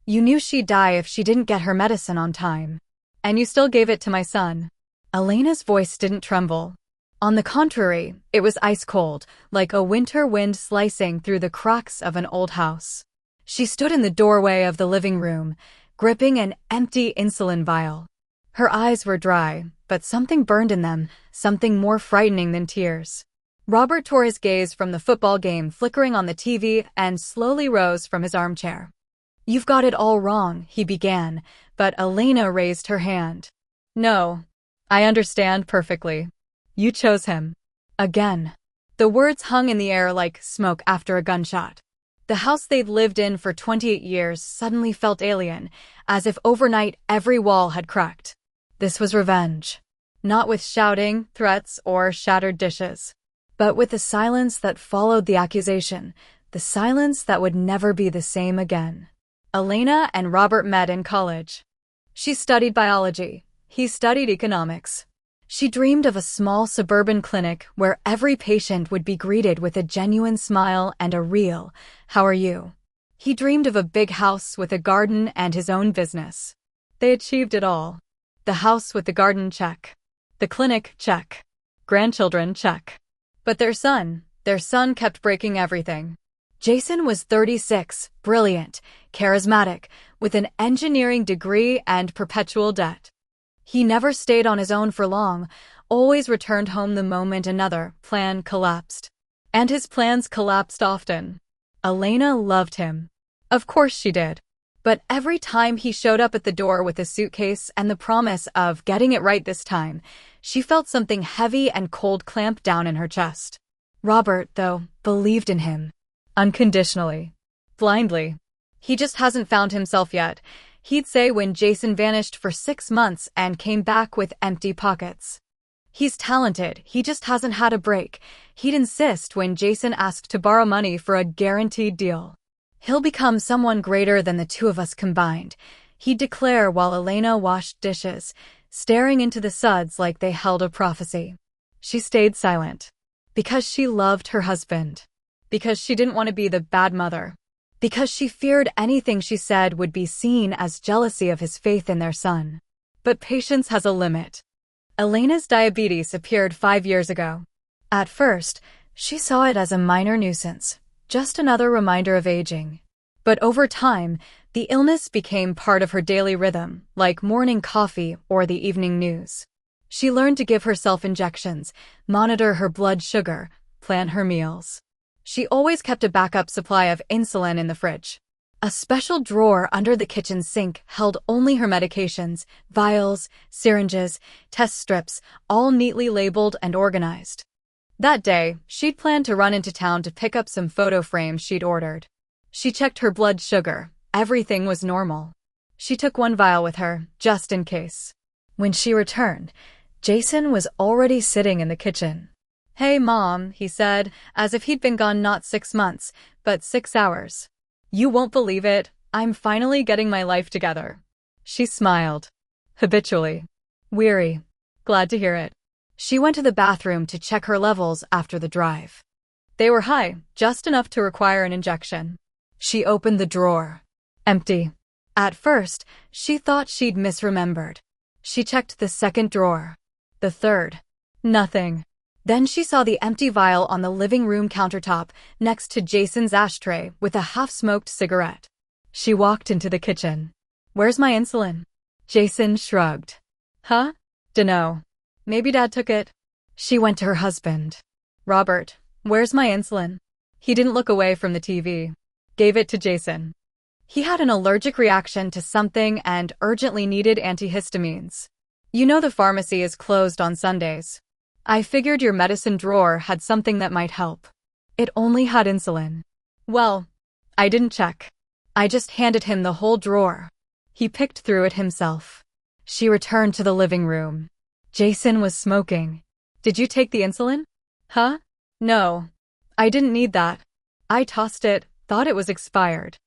You knew she'd die if she didn't get her medicine on time. And you still gave it to my son." Elena's voice didn't tremble. On the contrary, it was ice cold, like a winter wind slicing through the cracks of an old house. She stood in the doorway of the living room, gripping an empty insulin vial. Her eyes were dry, but something burned in them, something more frightening than tears. Robert tore his gaze from the football game flickering on the TV and slowly rose from his armchair. "You've got it all wrong," he began, but Elena raised her hand. "No, I understand perfectly. You chose him." Again. The words hung in the air like smoke after a gunshot. The house they'd lived in for 28 years suddenly felt alien, as if overnight every wall had cracked. This was revenge. Not with shouting, threats, or shattered dishes, but with the silence that followed the accusation, the silence that would never be the same again. Elena and Robert met in college. She studied biology. He studied economics. She dreamed of a small suburban clinic where every patient would be greeted with a genuine smile and a real, "How are you?" He dreamed of a big house with a garden and his own business. They achieved it all. The house with the garden, check. The clinic, check. Grandchildren, check. But their son kept breaking everything. Jason was 36, brilliant, charismatic, with an engineering degree and perpetual debt. He never stayed on his own for long, always returned home the moment another plan collapsed. And his plans collapsed often. Elena loved him. Of course she did. But every time he showed up at the door with a suitcase and the promise of getting it right this time, she felt something heavy and cold clamp down in her chest. Robert, though, believed in him. Unconditionally. Blindly. "He just hasn't found himself yet," he'd say when Jason vanished for 6 months and came back with empty pockets. "He's talented, he just hasn't had a break," he'd insist when Jason asked to borrow money for a guaranteed deal. "He'll become someone greater than the two of us combined," he'd declare while Elena washed dishes, staring into the suds like they held a prophecy. She stayed silent. Because she loved her husband. Because she didn't want to be the bad mother. Because she feared anything she said would be seen as jealousy of his faith in their son. But patience has a limit. Elena's diabetes appeared 5 years ago. At first, she saw it as a minor nuisance, just another reminder of aging. But over time, the illness became part of her daily rhythm, like morning coffee or the evening news. She learned to give herself injections, monitor her blood sugar, plan her meals. She always kept a backup supply of insulin in the fridge. A special drawer under the kitchen sink held only her medications, vials, syringes, test strips, all neatly labeled and organized. That day, she'd planned to run into town to pick up some photo frames she'd ordered. She checked her blood sugar. Everything was normal. She took one vial with her, just in case. When she returned, Jason was already sitting in the kitchen. "Hey, Mom," he said, as if he'd been gone not 6 months, but 6 hours. "You won't believe it, I'm finally getting my life together." She smiled. Habitually. Weary. Glad to hear it. She went to the bathroom to check her levels after the drive. They were high, just enough to require an injection. She opened the drawer. Empty. At first, she thought she'd misremembered. She checked the second drawer. The third. Nothing. Then she saw the empty vial on the living room countertop next to Jason's ashtray with a half-smoked cigarette. She walked into the kitchen. "Where's my insulin?" Jason shrugged. "Huh? Dunno. Maybe Dad took it." She went to her husband. "Robert, where's my insulin?" He didn't look away from the TV. Gave it to Jason. He had an allergic reaction to something and urgently needed antihistamines. "You know the pharmacy is closed on Sundays. I figured your medicine drawer had something that might help." It only had insulin. "Well, I didn't check. I just handed him the whole drawer." He picked through it himself. She returned to the living room. Jason was smoking. "Did you take the insulin?" "Huh? No. I didn't need that. I tossed it, thought it was expired."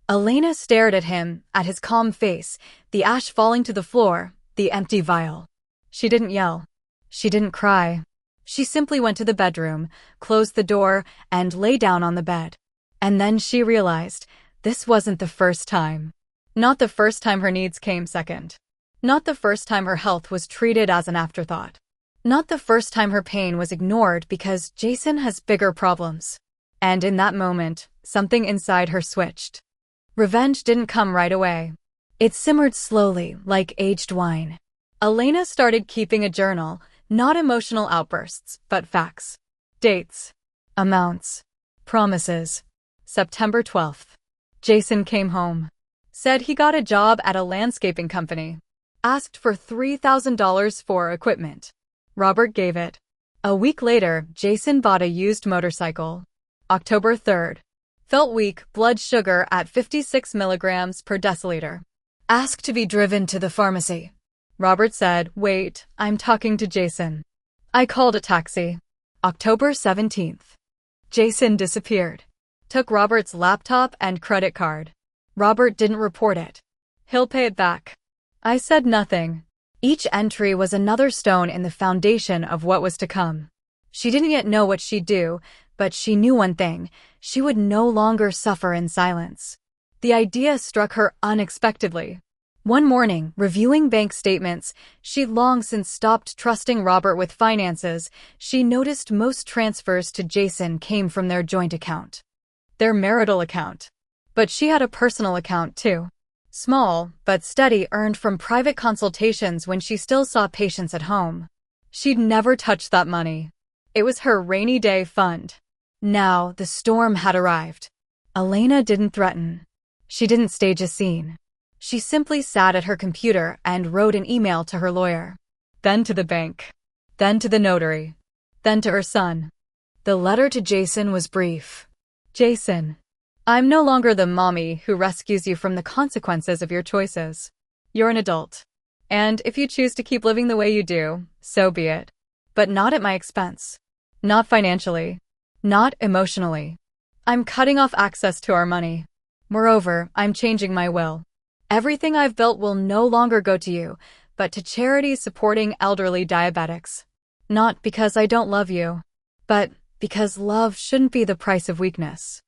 Elena stared at him, at his calm face, the ash falling to the floor, the empty vial. She didn't yell. She didn't cry. She simply went to the bedroom, closed the door, and lay down on the bed. And then she realized this wasn't the first time. Not the first time her needs came second. Not the first time her health was treated as an afterthought. Not the first time her pain was ignored because Jason has bigger problems. And in that moment, something inside her switched. Revenge didn't come right away. It simmered slowly, like aged wine. Elena started keeping a journal, not emotional outbursts, but facts. Dates. Amounts. Promises. September 12th. Jason came home. Said he got a job at a landscaping company. Asked for $3,000 for equipment. Robert gave it. A week later, Jason bought a used motorcycle. October 3rd. Felt weak, blood sugar at 56 milligrams per deciliter. Asked to be driven to the pharmacy. Robert said, "Wait, I'm talking to Jason." I called a taxi. October 17th. Jason disappeared. Took Robert's laptop and credit card. Robert didn't report it. He'll pay it back. I said nothing. Each entry was another stone in the foundation of what was to come. She didn't yet know what she'd do, but she knew one thing: she would no longer suffer in silence. The idea struck her unexpectedly. One morning, reviewing bank statements, she'd long since stopped trusting Robert with finances. She noticed most transfers to Jason came from their joint account. Their marital account. But she had a personal account too. Small, but steady, earned from private consultations when she still saw patients at home. She'd never touched that money. It was her rainy day fund. Now, the storm had arrived. Elena didn't threaten. She didn't stage a scene. She simply sat at her computer and wrote an email to her lawyer. Then to the bank. Then to the notary. Then to her son. The letter to Jason was brief. Jason, I'm no longer the mommy who rescues you from the consequences of your choices. You're an adult. And if you choose to keep living the way you do, so be it. But not at my expense. Not financially. Not emotionally. I'm cutting off access to our money. Moreover, I'm changing my will. Everything I've built will no longer go to you, but to charities supporting elderly diabetics. Not because I don't love you, but because love shouldn't be the price of weakness.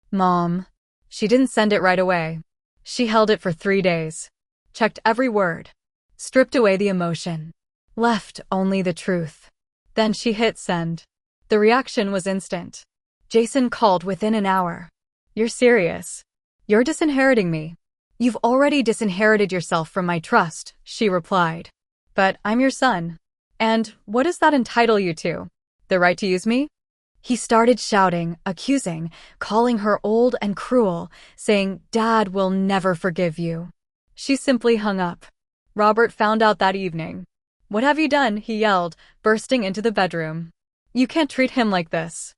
Mom. She didn't send it right away. She held it for 3 days. Checked every word. Stripped away the emotion. Left only the truth. Then she hit send. The reaction was instant. Jason called within an hour. You're serious? You're disinheriting me. You've already disinherited yourself from my trust, she replied. But I'm your son. And what does that entitle you to? The right to use me? He started shouting, accusing, calling her old and cruel, saying, Dad will never forgive you. She simply hung up. Robert found out that evening. What have you done? He yelled, bursting into the bedroom. You can't treat him like this.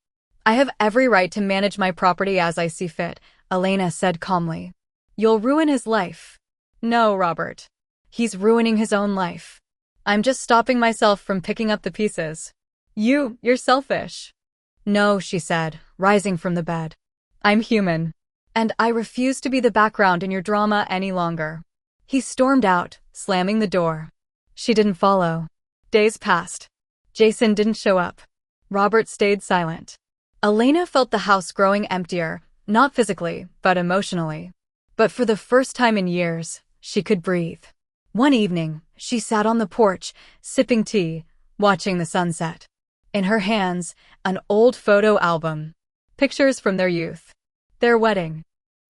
I have every right to manage my property as I see fit, Elena said calmly. You'll ruin his life. No, Robert. He's ruining his own life. I'm just stopping myself from picking up the pieces. You're selfish. No, she said, rising from the bed. I'm human. And I refuse to be the background in your drama any longer. He stormed out, slamming the door. She didn't follow. Days passed. Jason didn't show up. Robert stayed silent. Elena felt the house growing emptier, not physically, but emotionally. But for the first time in years, she could breathe. One evening, she sat on the porch, sipping tea, watching the sunset. In her hands, an old photo album. Pictures from their youth. Their wedding.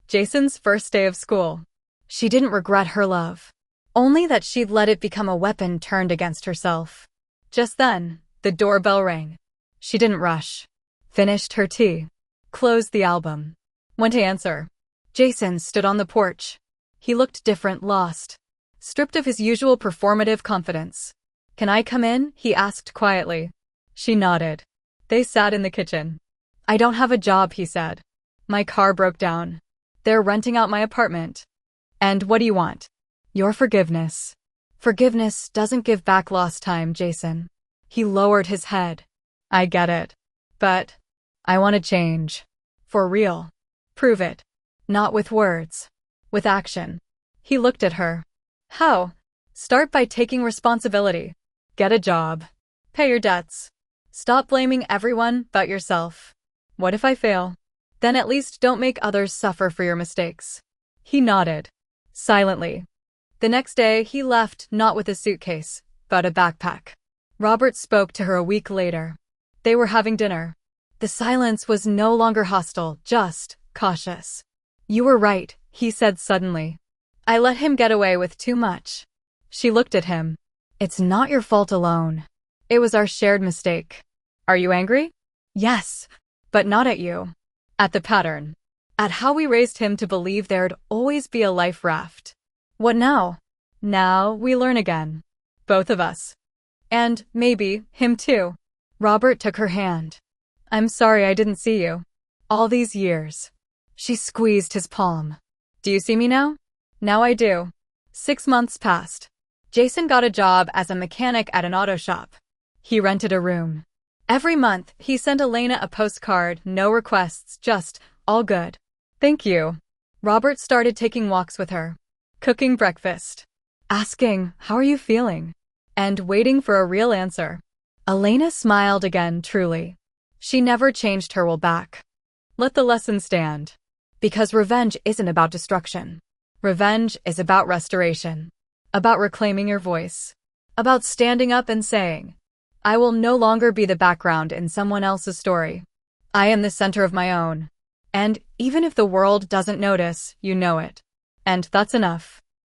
Jason's first day of school. She didn't regret her love. Only that she'd let it become a weapon turned against herself. Just then, the doorbell rang. She didn't rush. Finished her tea. Closed the album. Went to answer. Jason stood on the porch. He looked different, lost. Stripped of his usual performative confidence. Can I come in? He asked quietly. She nodded. They sat in the kitchen. I don't have a job, he said. My car broke down. They're renting out my apartment. And what do you want? Your forgiveness. Forgiveness doesn't give back lost time, Jason. He lowered his head. I get it. But I want to change. For real. Prove it. Not with words. With action. He looked at her. How? Start by taking responsibility. Get a job. Pay your debts. Stop blaming everyone but yourself. What if I fail? Then at least don't make others suffer for your mistakes. He nodded. silently. The next day, he left, not with a suitcase, but a backpack. Robert spoke to her a week later. They were having dinner. The silence was no longer hostile, just cautious. "You were right," he said suddenly. "I let him get away with too much." She looked at him. "It's not your fault alone. It was our shared mistake." "Are you angry?" "Yes, but not at you. At the pattern. At how we raised him to believe there'd always be a life raft." "What now?" "Now we learn again. Both of us. And, maybe, him too." Robert took her hand. "I'm sorry I didn't see you. All these years." She squeezed his palm. "Do you see me now?" "Now I do." 6 months passed. Jason got a job as a mechanic at an auto shop. He rented a room. Every month, he sent Elena a postcard, no requests, just, "All good. Thank you." Robert started taking walks with her, cooking breakfast, asking, "How are you feeling?" and waiting for a real answer. Elena smiled again, truly. She never changed her will back. Let the lesson stand. Because revenge isn't about destruction. Revenge is about restoration. About reclaiming your voice. About standing up and saying, "I will no longer be the background in someone else's story. I am the center of my own." And even if the world doesn't notice, you know it. And that's enough.